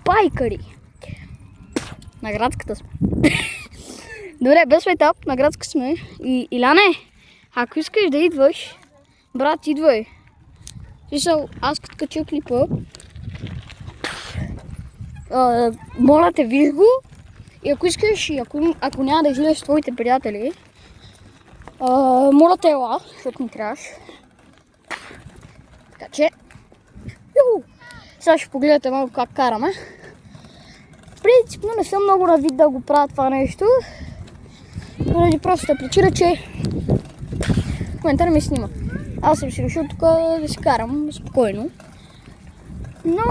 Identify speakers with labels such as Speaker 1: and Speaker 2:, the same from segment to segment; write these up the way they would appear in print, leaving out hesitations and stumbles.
Speaker 1: Байкари. На градската сме. Добре, без етап, на градска сме. И Иляне, ако искаш да идваш, брат, идвай. Аз като кача клипа, моля те, виж го. И ако искаш, и ако няма да излезеш с твоите приятели, моля те, ела, защото ми трябваш. Така че, сега ще погледате малко как караме. Принципно не съм много навид да го правя това нещо. Поради простата причина, че в момента не ме снима. Аз съм си решил тук да си карам спокойно. Но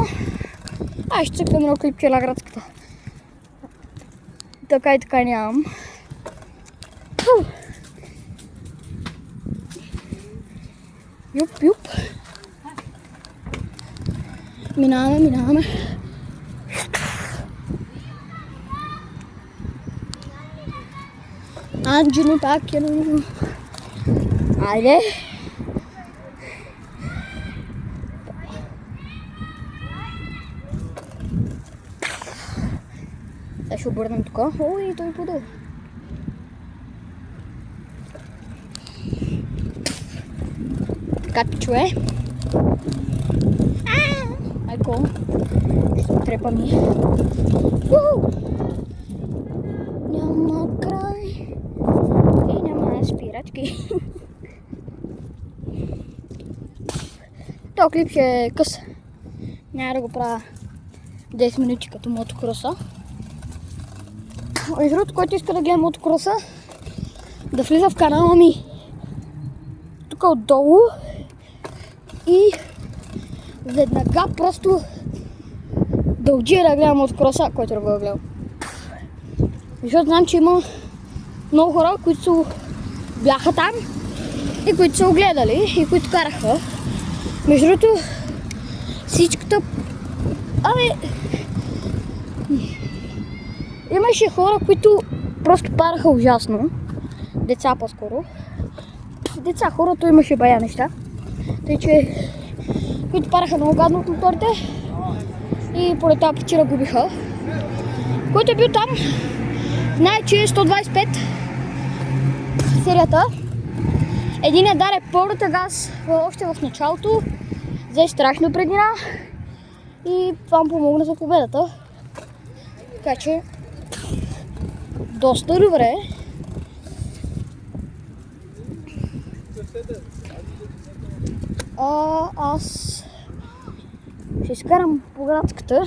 Speaker 1: аз ще цъкам едно клипче на градската. Така и така нямам. Юп. Минаваме. Анджело пакено. Айде. Сега ще обърнем тук. Ой, той подъл. Така пичове. Айко. Ще трепа ми. Няма край. И няма спирачки. Този клип ще е къс. Няма да го правя 10 минути като мотокроса. Между другото, който иска да гледа мотокроса, да влиза в канала ми тук отдолу и веднага просто да отиде да гледа мотокроса, който да го е гледал. Защото знам, че има много хора, които бяха там и които са огледали и които караха. Между другото, всичката... Имаше хора, които просто параха ужасно. Деца по-скоро. Деца, хората имаше бая неща. Тъй, че които параха много гадно от моторите и поради тази причина губиха. Който е бил там, знае, че е 125 серията. Единият даде първата газ още в началото, взе страшно преднина и това му помогна за победата. Така че доста добре. Аз ще изкарам по градската,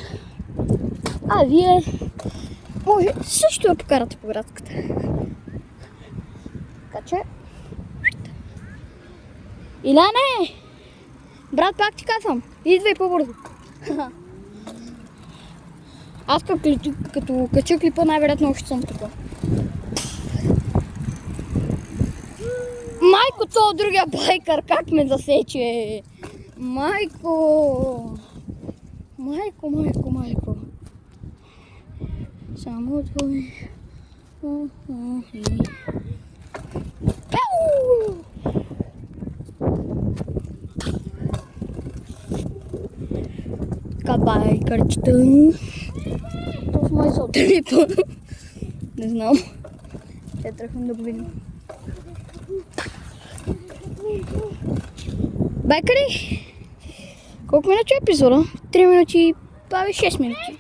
Speaker 1: а вие може също да покарате по градската. Така че... Иляне! Брат, пак ти казвам, идвай по-бързо. Аз като кача клипа, най-вероятно още съм тук. Майко, това другия байкър как ме засече! Майко! Само твой... Така байкърчета. Това май са отрепа. Не знам. Ще тръгнем да го видим. Байкари! Колко минути е епизода? 3 минути, 6 минути.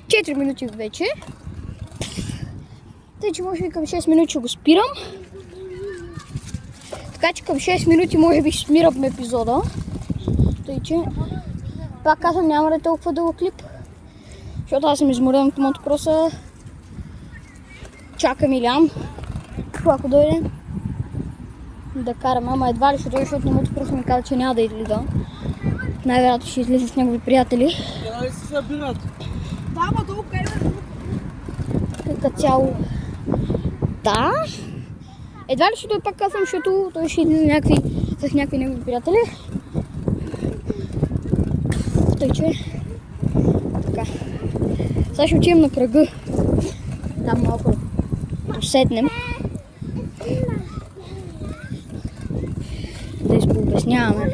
Speaker 1: 4 минути вече. Тъй, че може би към 6 минути ще го спирам. Така че към 6 минути може би ще спирам епизода. Тъй, че пак казвам, няма да е толкова дълъг клип. Защото аз съм изморен от мотокроса. Чакам Илян. Ако дойде да караме, ама едва ли ще дойде, защото на мотокроса ми каза, че няма да излиза. Най-вероятно ще излиза с негови приятели.
Speaker 2: Трябва ли се събират?
Speaker 3: Да, ма долу къде?
Speaker 1: Като цяло. Да. Едва ли ще дойде, пак казвам, защото той ще излиза с някакви негови приятели. Тъй, че така. Сега ще отидем на кръга. Там малко да седнем. Да изпообясняваме.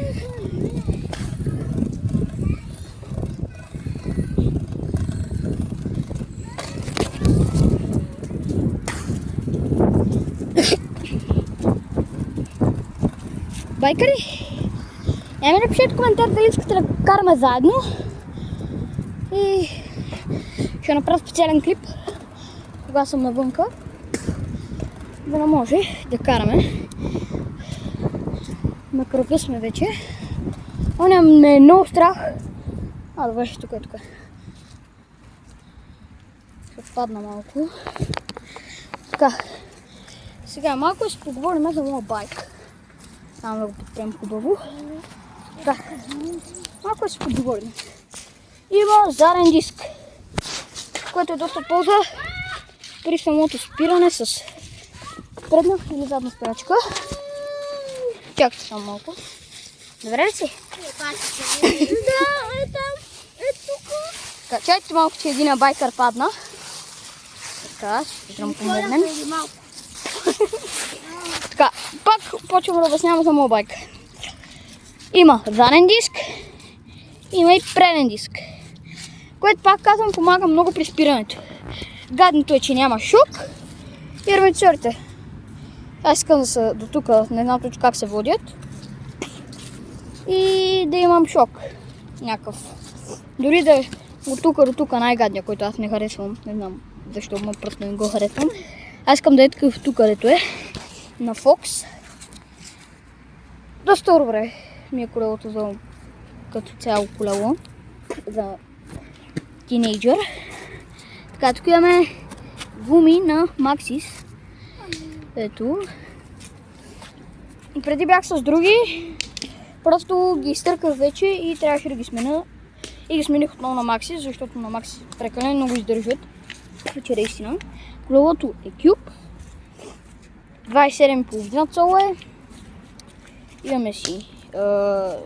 Speaker 1: байкари. Ми напишете коментар дали искате да караме заедно. И ще направя специален клип, кога съм навънка, да не може да караме. На кръга сме вече. Ме е много страх. Добре, тук е. Ще падна малко. Така. Сега малко ще поговорим за моя байк. Само да го подпрем хубаво. Така. Малко ще поговорим. Има заден диск, което е доста полза при самото спиране с предна или задна спирачка. Чакайте само малко. Добре ли си?
Speaker 3: Да, е там, е тук.
Speaker 1: Така, чакайте малко, че един байкър падна. Така, ще му помогнем. Така, пак почвам да обяснявам за моя байк. Има заден диск, има и преден диск, което пак казвам помага много при спирането. Гадното е, че няма шок и арматьорите. Аз искам да са до тук, не знам точно как се водят. И да имам шок някакъв. Дори да е от тук до тук най-гадния, който аз не харесвам. Не знам защо просто не го харесвам. Аз искам да е такъв тук, където е. На Fox. Доста добре ми е колелото за като цяло колело. За тинейджър. Така, тук имаме гуми на Maxxis. Ето. Преди бях с други. Просто ги изтърках вече и трябваше да ги смена. И ги смених отново на Maxxis, защото на Maxxis прекалено много издържат. Вече наистина. Колелото е Cube. 27,5 цола е. Имаме си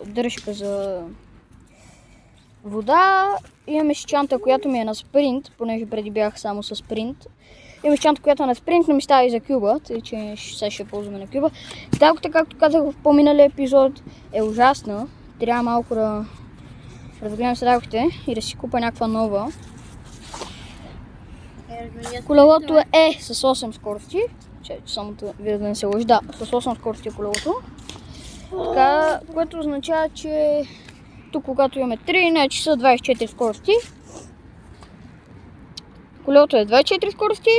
Speaker 1: дръжка за вода. Имаме си чанта, която ми е на спринт, понеже преди бях само с спринт. Имаме си чанта, която е на спринт, но ми става и за кюба, тъй че сега ще ползваме на кюба. Ставката, както казах в по-миналия епизод, е ужасна. Трябва малко да разгледам седалките и да си купа някаква нова. Колелото е с 8 скорости. Само да не се лъжи. Да, с 8 скорости е колелото. Така, което означава, че тук когато имаме 3, значи са 24 скорости. Колелото е 24 скорости.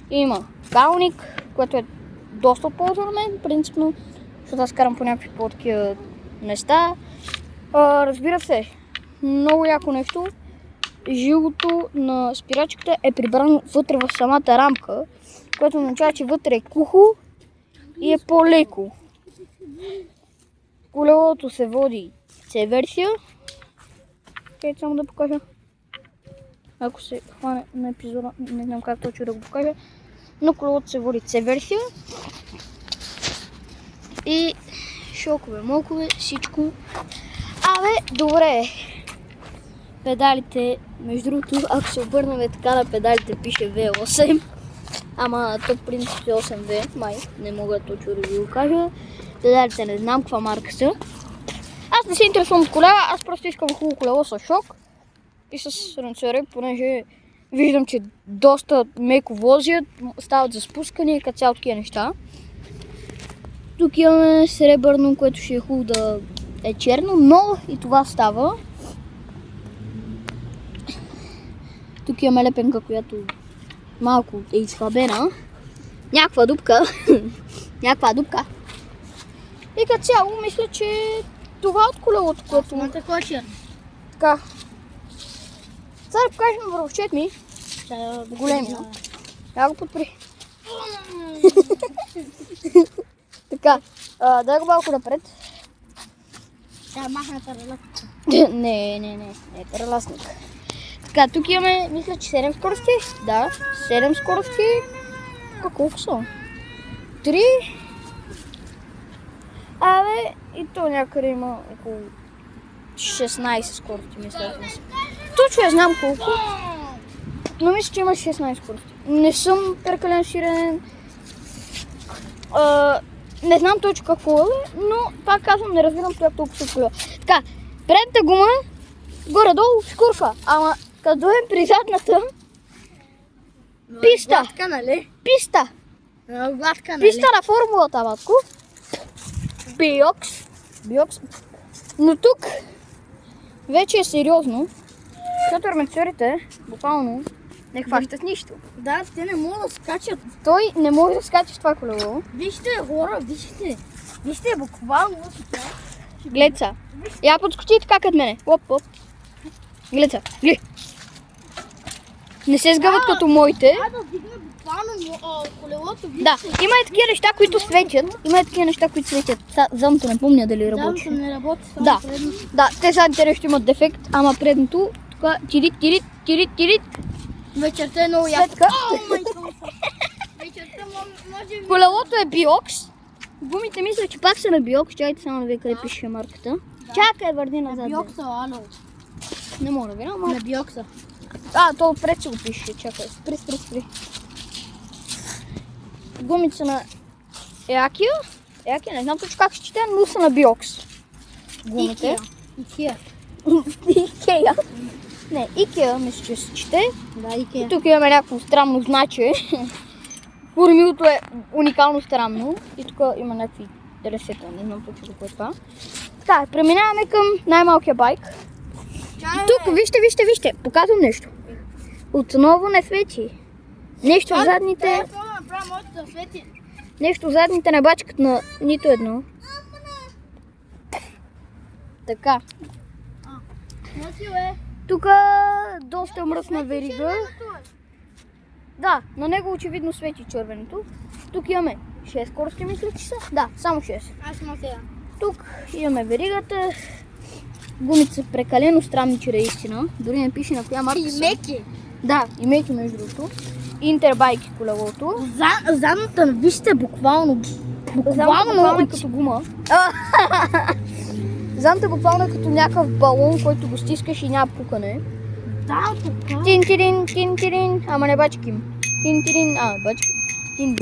Speaker 1: Има калник, което е доста полза на мен, принципно, защото аз карам по някакви по-такива места. Разбира се, много яко нещо. Жилото на спирачката е прибрано вътре в самата рамка, което означава, че вътре е кухо и е по-леко. Колелото се води C версия. Чакайте само да покажа. Ако се хване на епизода, не знам как точно да го покажа. Но колелото се води C версия. И шокове, молкове, всичко. Добре. Педалите, между другото, ако се обърнем така на педалите, пише V8. Ама то в принцип е 8V, май, не мога точно да ви го кажа. Педалите не знам каква марка са. Аз не се интересувам от колела, аз просто искам хубаво колело с шок и с ранцери, понеже виждам, че доста меко возят, стават за спускане и като цяло такива неща. Тук имаме сребърно, което ще е хубаво да е черно, но и това става. Тук имаме лепенка, която малко е изхлабена. Някаква дупка. Някаква дупка. И като цяло мисля, че това от колелото, което... Така. Сега да покажем на вървчет ми. Големия. Я го подпри. Така. Дай го малко напред.
Speaker 3: Махна паралъката.
Speaker 1: Не, параласник. Така, тук имаме, мисля, че 7 скорости. Да, 7 скорости. Колко са? 3. И то някъде има около 16 скорости, мисля. Точно я знам колко. Но мисля, че има 16 скорости. Не съм прекален сирен. Не знам точно какво е, но пак казвам, не разбирам това толкова се колела. Така, предната гума горе-долу шкурка, ама като дойдем при задната, писта.
Speaker 3: Гладка, нали?
Speaker 1: Писта.
Speaker 3: Гладка, нали?
Speaker 1: Писта на формулата, матко. Биокс. Но тук вече е сериозно, защото арматьорите буквално не хващат нищо.
Speaker 3: Да, те не могат да скачат.
Speaker 1: Той не може да скача в това колело.
Speaker 3: Вижте, хора, вижте. Вижте, буквално това.
Speaker 1: Гледай са. Я подскочи така като мене. Оп. Гледай са. Гледай. Не се сгъват като моите.
Speaker 3: Да вдигне буквално колелото.
Speaker 1: Да, има и такива неща, които светят. Задното не помня дали работи.
Speaker 3: Задното не работи, само
Speaker 1: Да.
Speaker 3: предното.
Speaker 1: Да, те задните нещо имат дефект, ама предното така тирит.
Speaker 3: Вечерта е много яко.
Speaker 1: Светка.
Speaker 3: Вечерта може...
Speaker 1: Колелото е Биокс. Гумите мисля, че пак са на Биокс. Чакайте само да видя къде пише марката. Чакай, върни назад.
Speaker 3: Биокса, ало.
Speaker 1: Не мога да видя, ама...
Speaker 3: На биокса.
Speaker 1: То отпред си го пише. Чакай, спри. Гумите са на Еакия, не знам точно как ще чете, но са на Биокс. Гумите.
Speaker 3: Икеа.
Speaker 1: Икея. Не, Икеа мисля, че се чете.
Speaker 3: Да, Икеа.
Speaker 1: Тук имаме някакво странно значе. Кормилото е уникално странно. И тук има някакви телесета, не знам точно какво е това. Така, преминаваме към най-малкия байк. Тук, вижте, показвам нещо. Отново не свети. Нещо в задните... Нещо в задните не бачкат на нито едно. Така. Тук доста мръсна верига. Да, на него очевидно свети червеното. Тук имаме 6 скорости, мисля, че са. Да, само 6.
Speaker 3: Аз съм сега.
Speaker 1: Тук имаме веригата. Гумите са прекалено странни, че наистина. Дори не пише на коя марка са.
Speaker 3: меки.
Speaker 1: Да, и меки между другото. Интербайк е колелото.
Speaker 3: Задната, вижте, буквално
Speaker 1: Буквално е като гума. Задната буквално е като някакъв балон, който го стискаш и няма пукане.
Speaker 3: Да, така.
Speaker 1: Тин-тирин, ама не бачким. Тин-тирин, бачким. Тин.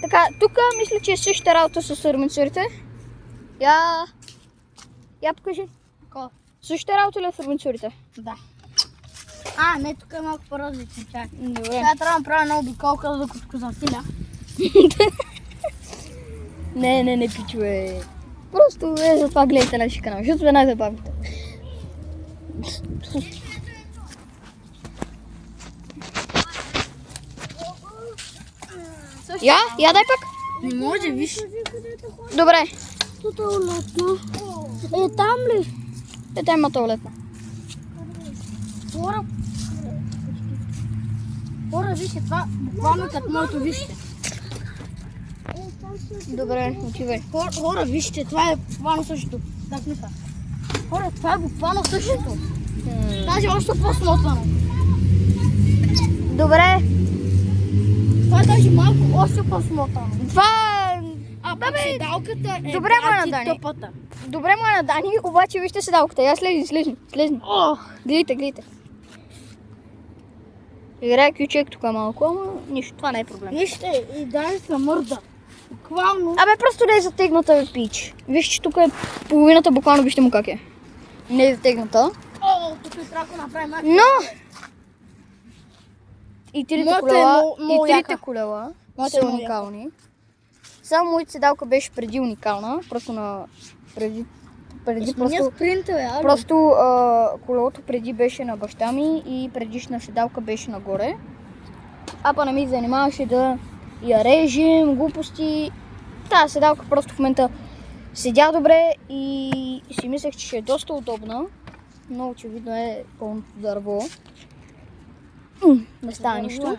Speaker 1: Така, тук мисля, че е същата работа с арматурите. Я покажи.
Speaker 3: Какво?
Speaker 1: Същата работа ли е с арматурите?
Speaker 3: Да. Не, тук е малко по-различно. Чакай.
Speaker 1: Добре.
Speaker 3: Сега трябва да направя една обиколка, докато го засиля.
Speaker 1: Не, пичове. Просто затова гледайте нашия канал, защото сме най-забавните. Я дай пак.
Speaker 3: Не може, виж.
Speaker 1: Добре.
Speaker 3: Тут е улетна. Там ли?
Speaker 1: Там има туалетна.
Speaker 3: Хора, вижте, това буквално като моето, вижте.
Speaker 1: Добре, отивай.
Speaker 3: Хора, вижте, това е буквално същото. Так, не са. Хора, това е буквално същото. Даже още по-смотано.
Speaker 1: Добре.
Speaker 3: Това е даже малко още по-смотано.
Speaker 1: Това...
Speaker 3: Седалката е
Speaker 1: Добре, моя Дани.
Speaker 3: тъпата.
Speaker 1: Добре, моя Дани, обаче вижте седалката. Я слезни. Гледайте. Играе кючек тук малко, ама нищо, това не е проблем.
Speaker 3: Вижте, и Дани се мърда. Буквално.
Speaker 1: Просто не е затегната, бе, пич. Виж, че тук е половината, буквално вижте му как е. Не е затегната.
Speaker 3: Тук трябва да направим мач.
Speaker 1: Но... И трите
Speaker 3: Моята е
Speaker 1: колела,
Speaker 3: много яка. Моята е
Speaker 1: са
Speaker 3: много
Speaker 1: уникални. Само моята седалка беше преди уникална, просто колелото преди беше на баща ми и предишна седалка беше нагоре. Апа не ми занимаваше да я режем, глупости. Тази седалка просто в момента седя добре и си мислех, че ще е доста удобна, но очевидно е пълното дърво. Не става нищо.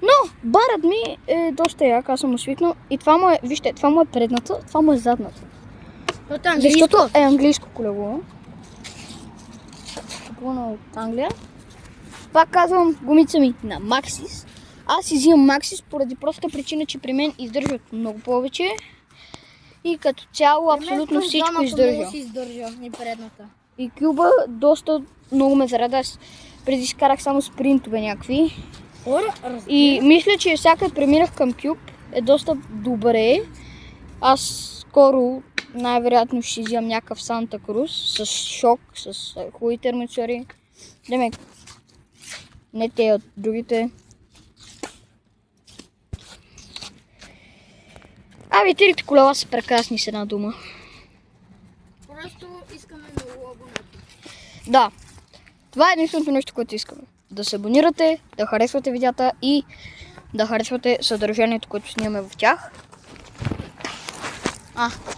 Speaker 1: Но барът ми е доста як, аз съм свикнал. И това му е, вижте, това му е предната, това му е задната. Защото е английско колело. Купувано от Англия. Пак казвам, гумица ми на Maxxis. Аз си взимам Maxxis поради простата причина, че при мен издържат много повече. И като цяло абсолютно всичко издържа.
Speaker 3: Много си издържа, и предната.
Speaker 1: И Кюба доста много ме заради. Аз преди скарах само спринтове някакви. И мисля, че всяка преминах към Кюб е доста добре. Аз скоро най-вероятно ще си взимам някакъв Санта Крус с шок, с хубави термометри. Демек, не те от другите. Ами, трите колела са прекрасни с една дума.
Speaker 3: Просто искаме много абонати.
Speaker 1: Да, това е единственото нещо, което искаме. Да се абонирате, да харесвате видеята и да харесвате съдържанието, което снимаме в тях.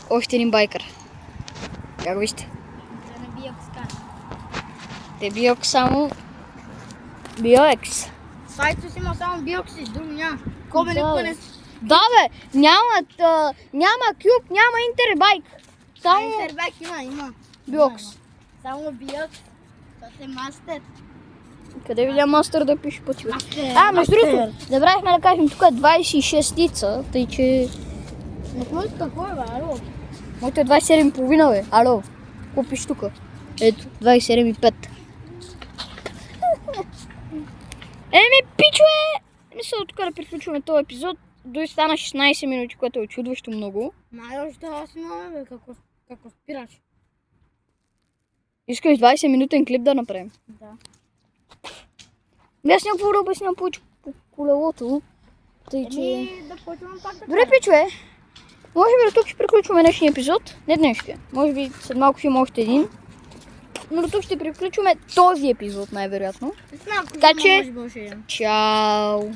Speaker 1: Още един байкър. Как вижте?
Speaker 3: Да не бия скара.
Speaker 1: Те биок само... Биоекс.
Speaker 3: Сайто си има само биокси, друго няма. Кобе никога не...
Speaker 1: Да бе, няма Cube, няма Интербайк. Само
Speaker 3: Интербек има.
Speaker 1: Биокс.
Speaker 3: Само биокс. Това е мастер.
Speaker 1: Къде видя мастер да пише по тебе?
Speaker 3: Мастер,
Speaker 1: Между другото, забравихме да кажем, тук е 26-tica, тъй че...
Speaker 3: Но моето какво е, бе, ало?
Speaker 1: Моето е 27,5, бе. Ало, какво пише тук? Ето, 27,5. Пичове! Мисля тук да приключваме този епизод. Дой стана 16 минути, което е очудващо много.
Speaker 3: Най-още аз имаме, бе, како спираш.
Speaker 1: Искаш 20 минутен клип да направим.
Speaker 3: Да.
Speaker 1: Аз няма какво да обяснявам повече по колелото. Тъй, че...
Speaker 3: Да почвам пак да
Speaker 1: Добре, пичове. Може би до тук ще приключваме днешния епизод. Не днешния. Може би след малко ще има още един. Но до тук ще приключваме този епизод, най-вероятно.
Speaker 3: Знам,
Speaker 1: Така че-
Speaker 3: може би още един.
Speaker 1: Чао!